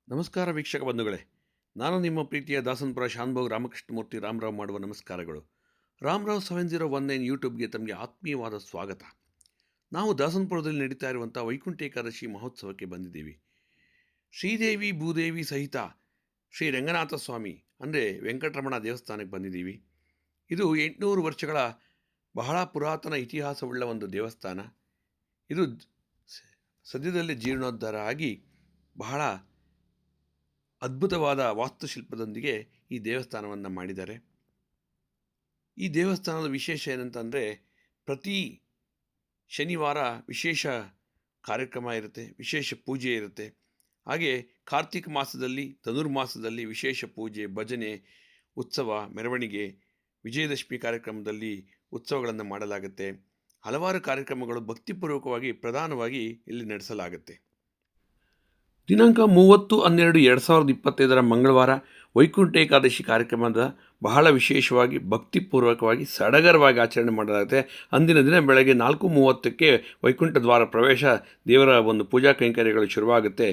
ನಮಸ್ಕಾರ ವೀಕ್ಷಕ ಬಂಧುಗಳೇ, ನಾನು ನಿಮ್ಮ ಪ್ರೀತಿಯ ದಾಸನಪುರ ಶಾನ್ಭೋಗ್ ರಾಮಕೃಷ್ಣಮೂರ್ತಿ ರಾಮರಾವ್ ಮಾಡುವ ನಮಸ್ಕಾರಗಳು. ರಾಮರಾವ್ 7019 ಯೂಟ್ಯೂಬ್ಗೆ ತಮಗೆ ಆತ್ಮೀಯವಾದ ಸ್ವಾಗತ. ನಾವು ದಾಸನಪುರದಲ್ಲಿ ನಡೀತಾ ಇರುವಂಥ ವೈಕುಂಠ ಏಕಾದಶಿ ಮಹೋತ್ಸವಕ್ಕೆ ಬಂದಿದ್ದೀವಿ. ಶ್ರೀದೇವಿ ಭೂದೇವಿ ಸಹಿತ ಶ್ರೀ ರಂಗನಾಥ ಸ್ವಾಮಿ ಅಂದರೆ ವೆಂಕಟರಮಣ ದೇವಸ್ಥಾನಕ್ಕೆ ಬಂದಿದ್ದೀವಿ. ಇದು 800 ವರ್ಷಗಳ ಬಹಳ ಪುರಾತನ ಇತಿಹಾಸವುಳ್ಳ ಒಂದು ದೇವಸ್ಥಾನ. ಇದು ಸದ್ಯದಲ್ಲೇ ಜೀರ್ಣೋದ್ಧಾರ ಆಗಿ ಬಹಳ ಅದ್ಭುತವಾದ ವಾಸ್ತುಶಿಲ್ಪದೊಂದಿಗೆ ಈ ದೇವಸ್ಥಾನವನ್ನು ಮಾಡಿದ್ದಾರೆ. ಈ ದೇವಸ್ಥಾನದ ವಿಶೇಷ ಏನಂತಂದರೆ, ಪ್ರತಿ ಶನಿವಾರ ವಿಶೇಷ ಕಾರ್ಯಕ್ರಮ ಇರುತ್ತೆ, ವಿಶೇಷ ಪೂಜೆ ಇರುತ್ತೆ. ಹಾಗೆ ಕಾರ್ತಿಕ ಮಾಸದಲ್ಲಿ, ಧನುರ್ಮಾಸದಲ್ಲಿ ವಿಶೇಷ ಪೂಜೆ, ಭಜನೆ, ಉತ್ಸವ, ಮೆರವಣಿಗೆ, ವಿಜಯದಶಮಿ ಕಾರ್ಯಕ್ರಮದಲ್ಲಿ ಉತ್ಸವಗಳನ್ನು ಮಾಡಲಾಗುತ್ತೆ. ಹಲವಾರು ಕಾರ್ಯಕ್ರಮಗಳು ಭಕ್ತಿಪೂರ್ವಕವಾಗಿ ಪ್ರಧಾನವಾಗಿ ಇಲ್ಲಿ ನಡೆಸಲಾಗುತ್ತೆ. ದಿನಾಂಕ 30/12/2025 ಮಂಗಳವಾರ ವೈಕುಂಠ ಏಕಾದಶಿ ಕಾರ್ಯಕ್ರಮದ ಬಹಳ ವಿಶೇಷವಾಗಿ ಭಕ್ತಿಪೂರ್ವಕವಾಗಿ ಸಡಗರವಾಗಿ ಆಚರಣೆ ಮಾಡಲಾಗುತ್ತೆ. ಅಂದಿನ ದಿನ ಬೆಳಗ್ಗೆ 4:30ಕ್ಕೆ ವೈಕುಂಠ ದ್ವಾರ ಪ್ರವೇಶ, ದೇವರ ಒಂದು ಪೂಜಾ ಕೈಂಕರ್ಯಗಳು ಶುರುವಾಗುತ್ತೆ.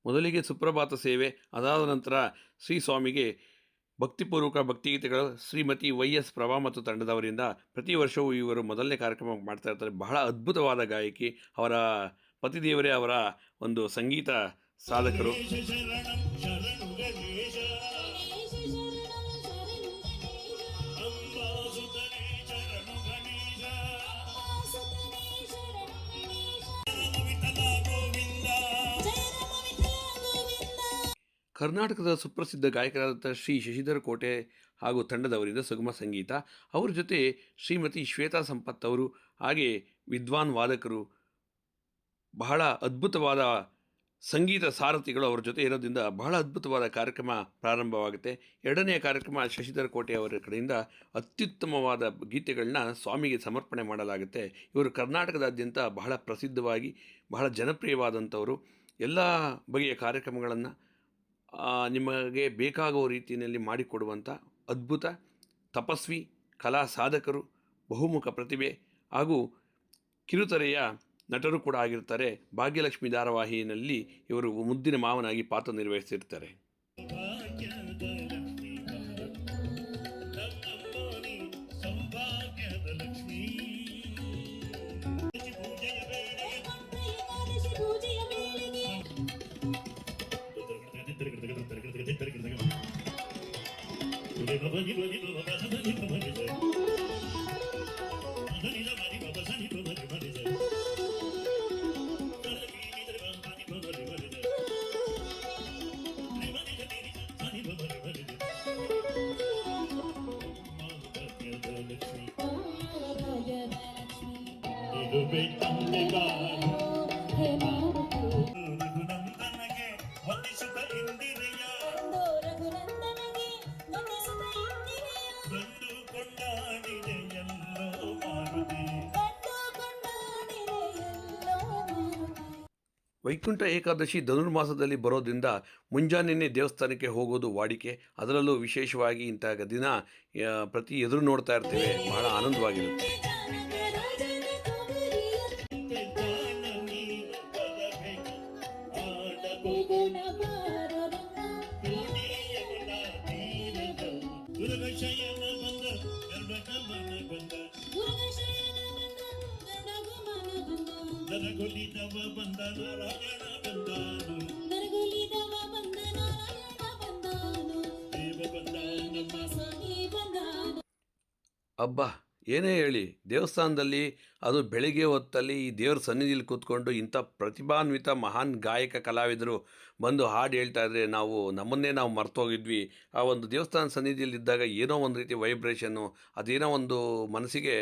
ಮೊದಲಿಗೆ ಸುಪ್ರಭಾತ ಸೇವೆ, ಅದಾದ ನಂತರ ಶ್ರೀ ಸ್ವಾಮಿಗೆ ಭಕ್ತಿಪೂರ್ವಕ ಭಕ್ತಿಗೀತೆಗಳು ಶ್ರೀಮತಿ YS ಪ್ರಭಾ ಮತ್ತು ತಂಡದವರಿಂದ. ಪ್ರತಿ ವರ್ಷವೂ ಇವರು ಮೊದಲನೇ ಕಾರ್ಯಕ್ರಮ ಮಾಡ್ತಾ ಇರ್ತಾರೆ. ಬಹಳ ಅದ್ಭುತವಾದ ಗಾಯಕಿ. ಅವರ ಪತಿದೇವರೇ ಅವರ ಒಂದು ಸಂಗೀತ ಸಾಧಕರು. ಕರ್ನಾಟಕದ ಸುಪ್ರಸಿದ್ಧ ಗಾಯಕರಾದಂಥ ಶ್ರೀ ಶಶಿಧರ ಕೋಟೆ ಹಾಗೂ ತಂಡದವರಿಂದ ಸುಗಮ ಸಂಗೀತ. ಅವ್ರ ಜೊತೆ ಶ್ರೀಮತಿ ಶ್ವೇತಾ ಸಂಪತ್ ಅವರು, ಹಾಗೆ ವಿದ್ವಾನ್ ವಾದಕರು, ಬಹಳ ಅದ್ಭುತವಾದ ಸಂಗೀತ ಸಾರಥಿಗಳು ಅವ್ರ ಜೊತೆ ಇರೋದ್ರಿಂದ ಬಹಳ ಅದ್ಭುತವಾದ ಕಾರ್ಯಕ್ರಮ ಪ್ರಾರಂಭವಾಗುತ್ತೆ. ಎರಡನೆಯ ಕಾರ್ಯಕ್ರಮ ಶಶಿಧರ ಕೋಟೆ ಅವರ ಕಡೆಯಿಂದ ಅತ್ಯುತ್ತಮವಾದ ಗೀತೆಗಳನ್ನ ಸ್ವಾಮಿಗೆ ಸಮರ್ಪಣೆ ಮಾಡಲಾಗುತ್ತೆ. ಇವರು ಕರ್ನಾಟಕದಾದ್ಯಂತ ಬಹಳ ಪ್ರಸಿದ್ಧವಾಗಿ ಬಹಳ ಜನಪ್ರಿಯವಾದಂಥವರು. ಎಲ್ಲ ಬಗೆಯ ಕಾರ್ಯಕ್ರಮಗಳನ್ನು ನಿಮಗೆ ಬೇಕಾಗುವ ರೀತಿಯಲ್ಲಿ ಮಾಡಿಕೊಡುವಂಥ ಅದ್ಭುತ ತಪಸ್ವಿ ಕಲಾ ಸಾಧಕರು, ಬಹುಮುಖ ಪ್ರತಿಭೆ ಹಾಗೂ ಕಿರುತೆರೆಯ ನಟರು ಕೂಡ ಆಗಿರ್ತಾರೆ. ಭಾಗ್ಯಲಕ್ಷ್ಮಿ ಧಾರಾವಾಹಿಯಲ್ಲಿ ಇವರು ಮುದ್ದಿನ ಮಾವನಾಗಿ ಪಾತ್ರ ನಿರ್ವಹಿಸಿರ್ತಾರೆ. ವೈಕುಂಠ ಏಕಾದಶಿ ಧನುರ್ಮಾಸದಲ್ಲಿ ಬರೋದ್ರಿಂದ ಮುಂಜಾನೆಯೇ ದೇವಸ್ಥಾನಕ್ಕೆ ಹೋಗೋದು ವಾಡಿಕೆ. ಅದರಲ್ಲೂ ವಿಶೇಷವಾಗಿ ಇಂಥ ದಿನ ಪ್ರತಿ ಎದುರು ನೋಡ್ತಾ ಇರ್ತೇವೆ. ಬಹಳ ಆನಂದವಾಗಿರುತ್ತೆ. ಅಬ್ಬಾ, ಏನೇ ಹೇಳಿ, ದೇವಸ್ಥಾನದಲ್ಲಿ ಅದು ಬೆಳಿಗ್ಗೆ ಹೊತ್ತಲ್ಲಿ ಈ ದೇವ್ರ ಸನ್ನಿಧಿಯಲ್ಲಿ ಕೂತ್ಕೊಂಡು ಇಂಥ ಪ್ರತಿಭಾನ್ವಿತ ಮಹಾನ್ ಗಾಯಕ ಕಲಾವಿದರು ಬಂದು ಹಾಡು ಹೇಳ್ತಾ ಇದ್ರೆ ನಮ್ಮನ್ನೇ ನಾವು ಮರ್ತೋಗಿದ್ವಿ. ಆ ಒಂದು ದೇವಸ್ಥಾನ ಸನ್ನಿಧಿಯಲ್ಲಿದ್ದಾಗ ಏನೋ ಒಂದು ರೀತಿ ವೈಬ್ರೇಷನ್ನು, ಅದೇನೋ ಒಂದು ಮನಸ್ಸಿಗೆ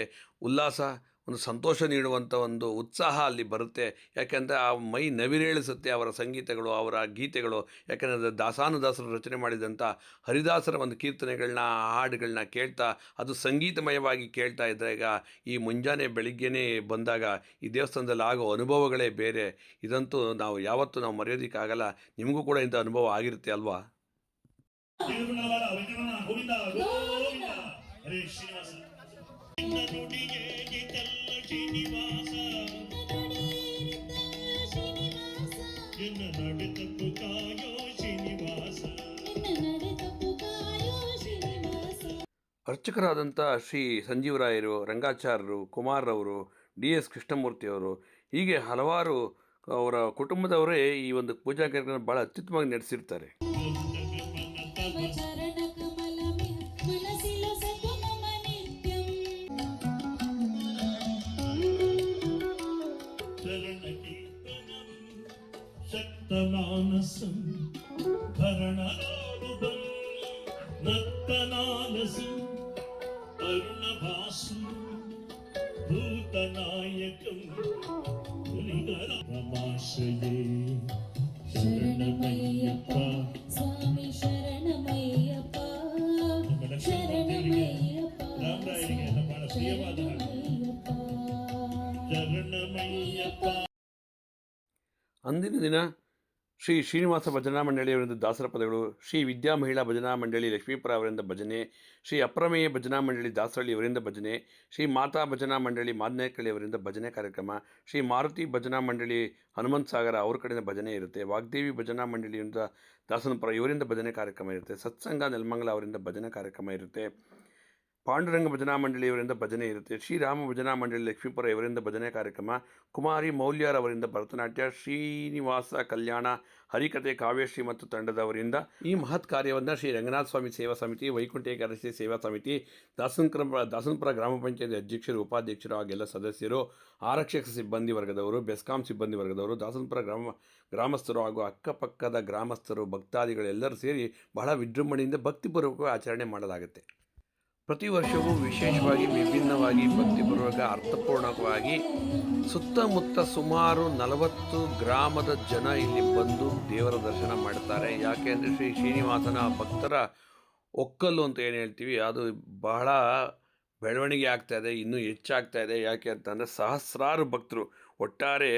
ಉಲ್ಲಾಸ, ಒಂದು ಸಂತೋಷ ನೀಡುವಂಥ ಒಂದು ಉತ್ಸಾಹ ಅಲ್ಲಿ ಬರುತ್ತೆ. ಯಾಕೆಂದರೆ ಆ ಮೈ ನವಿರೇಳಿಸುತ್ತೆ ಅವರ ಸಂಗೀತಗಳು, ಅವರ ಗೀತೆಗಳು. ಯಾಕೆಂದರೆ ದಾಸಾನುದಾಸರು ರಚನೆ ಮಾಡಿದಂಥ ಹರಿದಾಸರ ಒಂದು ಕೀರ್ತನೆಗಳನ್ನ, ಹಾಡುಗಳನ್ನ ಕೇಳ್ತಾ, ಅದು ಸಂಗೀತಮಯವಾಗಿ ಕೇಳ್ತಾ ಇದ್ದಾಗ ಈ ಮುಂಜಾನೆ ಬೆಳಿಗ್ಗೆನೇ ಬಂದಾಗ ಈ ದೇವಸ್ಥಾನದಲ್ಲಿ ಆಗೋ ಅನುಭವಗಳೇ ಬೇರೆ. ಇದಂತೂ ಯಾವತ್ತೂ ನಾವು ಮರೆಯೋದಕ್ಕಾಗಲ್ಲ. ನಿಮಗೂ ಕೂಡ ಇಂಥ ಅನುಭವ ಆಗಿರುತ್ತೆ ಅಲ್ವಾ? ಅರ್ಚಕರಾದಂಥ ಶ್ರೀ ಸಂಜೀವರಾಯರು, ರಂಗಾಚಾರ್ಯರು, ಕುಮಾರವರು, ಡಿ ಎಸ್ ಕೃಷ್ಣಮೂರ್ತಿಯವರು, ಹೀಗೆ ಹಲವಾರು ಅವರ ಕುಟುಂಬದವರೇ ಈ ಒಂದು ಪೂಜಾ ಕಾರ್ಯಕ್ರಮ ಭಾಳ ಅತ್ಯುತ್ತಮವಾಗಿ ನಡೆಸಿರ್ತಾರೆ. ಶರಣಮಯ್ಯಪ್ಪ ಸ್ವಾಮಿ ಶರಣಮಯ್ಯಪ್ಪ ಶರಣಮಯ್ಯಪ್ಪ ಶರಣಮಯ್ಯಪ್ಪ. ಅಂದಿನ ದಿನ ಶ್ರೀ ಶ್ರೀನಿವಾಸ ಭಜನಾ ಮಂಡಳಿಯವರಿಂದ ದಾಸರ ಪದಗಳು, ಶ್ರೀ ವಿದ್ಯಾ ಮಹಿಳಾ ಭಜನಾ ಮಂಡಳಿ ಲಕ್ಷ್ಮೀಪುರ ಅವರಿಂದ ಭಜನೆ, ಶ್ರೀ ಅಪ್ರಮೇಯ ಭಜನಾ ಮಂಡಳಿ ದಾಸರಳ್ಳಿ ಅವರಿಂದ ಭಜನೆ, ಶ್ರೀ ಮಾತಾ ಭಜನಾ ಮಂಡಳಿ ಮಾದನೇಕಳ್ಳಿ ಅವರಿಂದ ಭಜನೆ ಕಾರ್ಯಕ್ರಮ, ಶ್ರೀ ಮಾರುತಿ ಭಜನಾ ಮಂಡಳಿ ಹನುಮಂತ ಸಾಗರ ಅವ್ರ ಕಡೆಯಿಂದ ಭಜನೆ ಇರುತ್ತೆ, ವಾಗ್ದೇವಿ ಭಜನಾ ಮಂಡಳಿಯಿಂದ ದಾಸನಪುರ ಇವರಿಂದ ಭಜನೆ ಕಾರ್ಯಕ್ರಮ ಇರುತ್ತೆ, ಸತ್ಸಂಗ ನೆಲಮಂಗಲ ಅವರಿಂದ ಭಜನೆ ಕಾರ್ಯಕ್ರಮ ಇರುತ್ತೆ, ಪಾಂಡುರಂಗ ಭಜನಾ ಮಂಡಳಿಯವರಿಂದ ಭಜನೆ ಇರುತ್ತೆ, ಶ್ರೀರಾಮ ಭಜನಾ ಮಂಡಳಿ ಲಕ್ಷ್ಮೀಪುರ ಇವರಿಂದ ಭಜನೆ ಕಾರ್ಯಕ್ರಮ, ಕುಮಾರಿ ಮೌಲ್ಯರ್ ಅವರಿಂದ ಭರತನಾಟ್ಯ, ಶ್ರೀನಿವಾಸ ಕಲ್ಯಾಣ ಹರಿಕತೆ ಕಾವ್ಯಶ್ರೀ ಮತ್ತು ತಂಡದವರಿಂದ ಈ ಮಹತ್ ಕಾರ್ಯವನ್ನು ಶ್ರೀ ರಂಗನಾಥ ಸ್ವಾಮಿ ಸೇವಾ ಸಮಿತಿ, ವೈಕುಂಠ ಏಕಾದಶಿ ಸೇವಾ ಸಮಿತಿ, ದಾಸನಪುರ ಗ್ರಾಮ ಪಂಚಾಯತ್ ಅಧ್ಯಕ್ಷರು, ಉಪಾಧ್ಯಕ್ಷರು ಹಾಗೆಲ್ಲ ಸದಸ್ಯರು, ಆರಕ್ಷಕ ಸಿಬ್ಬಂದಿ ವರ್ಗದವರು, ಬೆಸ್ಕಾಂ ಸಿಬ್ಬಂದಿ ವರ್ಗದವರು, ದಾಸನಪುರ ಗ್ರಾಮಸ್ಥರು ಹಾಗೂ ಅಕ್ಕಪಕ್ಕದ ಗ್ರಾಮಸ್ಥರು, ಭಕ್ತಾದಿಗಳೆಲ್ಲರೂ ಸೇರಿ ಬಹಳ ವಿಜೃಂಭಣೆಯಿಂದ ಭಕ್ತಿಪೂರ್ವಕವಾಗಿ ಆಚರಣೆ ಮಾಡಲಾಗುತ್ತೆ. ಪ್ರತಿ ವರ್ಷವೂ ವಿಶೇಷವಾಗಿ ವಿಭಿನ್ನವಾಗಿ ಭಕ್ತಿಪೂರ್ವಕ ಅರ್ಥಪೂರ್ಣಕವಾಗಿ ಸುತ್ತಮುತ್ತ ಸುಮಾರು 40 ಗ್ರಾಮದ ಜನ ಇಲ್ಲಿ ಬಂದು ದೇವರ ದರ್ಶನ ಮಾಡ್ತಾರೆ. ಯಾಕೆಂದರೆ ಶ್ರೀ ಶ್ರೀನಿವಾಸನ ಭಕ್ತರ ಒಕ್ಕಲು ಅಂತ ಏನು ಹೇಳ್ತೀವಿ, ಅದು ಬಹಳ ಬೆಳವಣಿಗೆ ಆಗ್ತಾಯಿದೆ, ಇನ್ನೂ ಹೆಚ್ಚಾಗ್ತಾ ಇದೆ. ಯಾಕೆ ಅಂತಂದರೆ ಸಹಸ್ರಾರು ಭಕ್ತರು, ಒಟ್ಟಾರೆ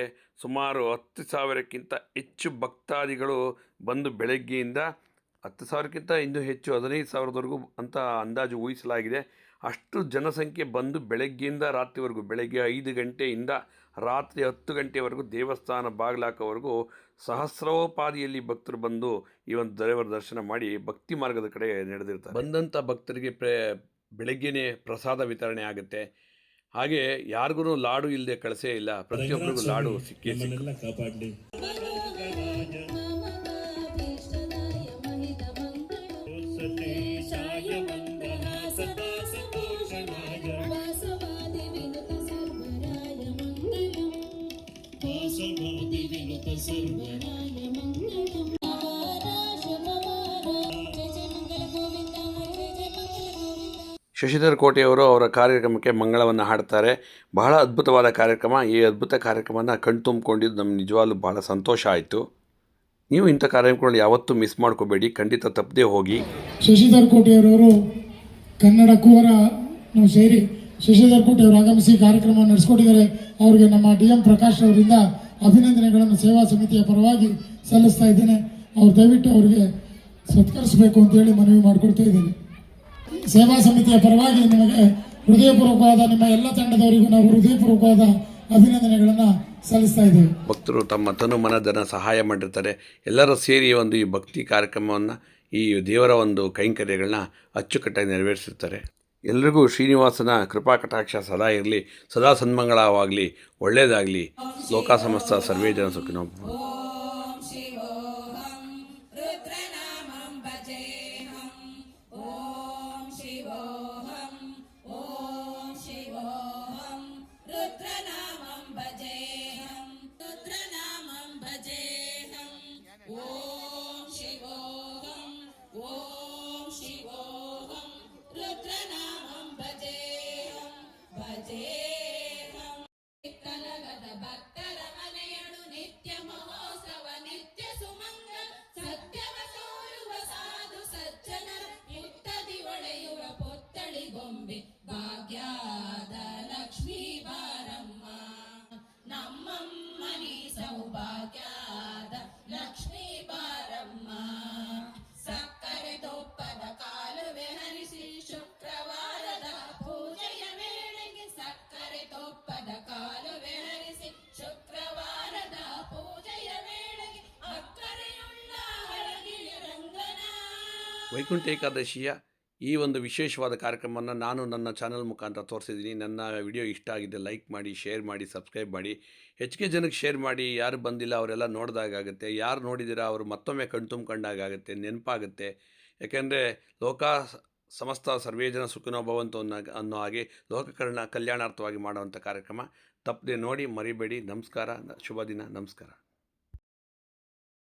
ಸುಮಾರು 10,000ಕ್ಕಿಂತ ಹೆಚ್ಚು ಭಕ್ತಾದಿಗಳು ಬಂದು ಬೆಳಗ್ಗೆಯಿಂದ 10,000ಕ್ಕಿಂತ ಇನ್ನೂ ಹೆಚ್ಚು 15,000ದವರೆಗೂ ಅಂತ ಅಂದಾಜು ಊಹಿಸಲಾಗಿದೆ. ಅಷ್ಟು ಜನಸಂಖ್ಯೆ ಬಂದು ಬೆಳಗ್ಗೆಯಿಂದ ರಾತ್ರಿವರೆಗೂ, ಬೆಳಗ್ಗೆ 5 ಗಂಟೆಯಿಂದ ರಾತ್ರಿ 10 ಗಂಟೆವರೆಗೂ ದೇವಸ್ಥಾನ ಬಾಗಿಲಾಕೋವರೆಗೂ ಸಹಸ್ರೋಪಾದಿಯಲ್ಲಿ ಭಕ್ತರು ಬಂದು ಈ ಒಂದು ದೇವರ ದರ್ಶನ ಮಾಡಿ ಭಕ್ತಿ ಮಾರ್ಗದ ಕಡೆ ನಡೆದಿರ್ತಾರೆ. ಬಂದಂಥ ಭಕ್ತರಿಗೆ ಬೆಳಗ್ಗೆನೇ ಪ್ರಸಾದ ವಿತರಣೆ ಆಗುತ್ತೆ. ಹಾಗೆ ಯಾರಿಗೂ ಲಾಡು ಇಲ್ಲದೆ ಕಳಿಸೇ ಇಲ್ಲ, ಪ್ರತಿಯೊಬ್ಬರಿಗೂ ಲಾಡು ಸಿಕ್ಕೇ ಕಾಪಾಡಲಿ. ಶಶಿಧರ್ ಕೋಟೆಯವರು ಅವರ ಕಾರ್ಯಕ್ರಮಕ್ಕೆ ಮಂಗಳವನ್ನು ಹಾಡ್ತಾರೆ. ಬಹಳ ಅದ್ಭುತವಾದ ಕಾರ್ಯಕ್ರಮ. ಈ ಅದ್ಭುತ ಕಾರ್ಯಕ್ರಮನ ಕಣ್ತುಂಬಿಕೊಂಡಿದ್ದು ನಮ್ಗೆ ನಿಜವಾಗ್ಲೂ ಭಾಳ ಸಂತೋಷ ಆಯಿತು. ನೀವು ಇಂಥ ಕಾರ್ಯಕ್ರಮಗಳು ಯಾವತ್ತೂ ಮಿಸ್ ಮಾಡ್ಕೋಬೇಡಿ, ಖಂಡಿತ ತಪ್ಪದೇ ಹೋಗಿ. ಶಶಿಧರ್ ಕೋಟೆಯವರವರು ಕನ್ನಡ ಕುವರ ಸೇರಿ ಶಶಿಧರ್ ಕೋಟೆಯವರು ಆಗಮಿಸಿ ಕಾರ್ಯಕ್ರಮ ನಡೆಸ್ಕೊಟ್ಟಿದ್ದಾರೆ. ಅವರಿಗೆ ನಮ್ಮ DM ಪ್ರಕಾಶ್ ಅವರಿಂದ ಅಭಿನಂದನೆಗಳನ್ನು ಸೇವಾ ಸಮಿತಿಯ ಪರವಾಗಿ ಸಲ್ಲಿಸ್ತಾ ಇದ್ದೇನೆ. ಅವ್ರು ದಯವಿಟ್ಟು ಅವರಿಗೆ ಸತ್ಕರಿಸಬೇಕು ಅಂತೇಳಿ ಮನವಿ ಮಾಡಿಕೊಡ್ತಾ ಇದ್ದೇನೆ. ಸೇವಾ ಸಮಿತಿಯ ಪರವಾಗಿ ನಿಮಗೆ ಹೃದಯಪೂರ್ವಕವಾದ, ನಿಮ್ಮ ಎಲ್ಲ ತಂಡದವರಿಗೂ ನಾವು ಹೃದಯಪೂರ್ವಕವಾದ ಅಭಿನಂದನೆಗಳನ್ನು ಸಲ್ಲಿಸ್ತಾ ಇದ್ದೇವೆ. ಭಕ್ತರು ತಮ್ಮ ತನು ಮನಧನ ಸಹಾಯ ಮಾಡಿರ್ತಾರೆ. ಎಲ್ಲರೂ ಸೇರಿ ಈ ಭಕ್ತಿ ಕಾರ್ಯಕ್ರಮವನ್ನು, ಈ ದೇವರ ಒಂದು ಕೈಂಕರ್ಯಗಳನ್ನ ಅಚ್ಚುಕಟ್ಟಾಗಿ ನೆರವೇರಿಸಿರ್ತಾರೆ. ಎಲ್ರಿಗೂ ಶ್ರೀನಿವಾಸನ ಕೃಪಾ ಕಟಾಕ್ಷ ಸದಾ ಇರಲಿ, ಸದಾ ಸನ್ಮಂಗಳವಾಗಲಿ, ಒಳ್ಳೆಯದಾಗಲಿ. ಲೋಕ ಸಮಸ್ತ ಸರ್ವೇ ಜನ ಸುಖಿನೋ. ಓಂ ಶಿವೋಹಂ, ಓಂ ಶಿವ ವೈಕುಂಠ ಏಕಾದಶಿಯ ಈ ಒಂದು ವಿಶೇಷವಾದ ಕಾರ್ಯಕ್ರಮವನ್ನು ನಾನು ನನ್ನ ಚಾನಲ್ ಮುಖಾಂತರ ತೋರಿಸಿದ್ದೀನಿ. ನನ್ನ ವಿಡಿಯೋ ಇಷ್ಟ ಆಗಿದೆ ಲೈಕ್ ಮಾಡಿ, ಶೇರ್ ಮಾಡಿ, ಸಬ್ಸ್ಕ್ರೈಬ್ ಮಾಡಿ. ಹೆಚ್ಚಿಗೆ ಜನಕ್ಕೆ ಶೇರ್ ಮಾಡಿ. ಯಾರು ಬಂದಿಲ್ಲ ಅವರೆಲ್ಲ ನೋಡಿದಾಗುತ್ತೆ, ಯಾರು ನೋಡಿದ್ದೀರಾ ಅವರು ಮತ್ತೊಮ್ಮೆ ಕಣ್ತುಂಬ್ಕೊಂಡಾಗುತ್ತೆ, ನೆನಪಾಗುತ್ತೆ. ಯಾಕೆಂದರೆ ಲೋಕ ಸಮಸ್ತ ಸರ್ವೇ ಜನ ಸುಖಿನೋ ಭವಂತು ಅನ್ನೋ ಹಾಗೆ ಲೋಕ ಕಲ್ಯಾಣಾರ್ಥವಾಗಿ ಮಾಡುವಂಥ ಕಾರ್ಯಕ್ರಮ. ತಪ್ಪದೆ ನೋಡಿ, ಮರಿಬೇಡಿ. ನಮಸ್ಕಾರ, ಶುಭ ದಿನ, ನಮಸ್ಕಾರ.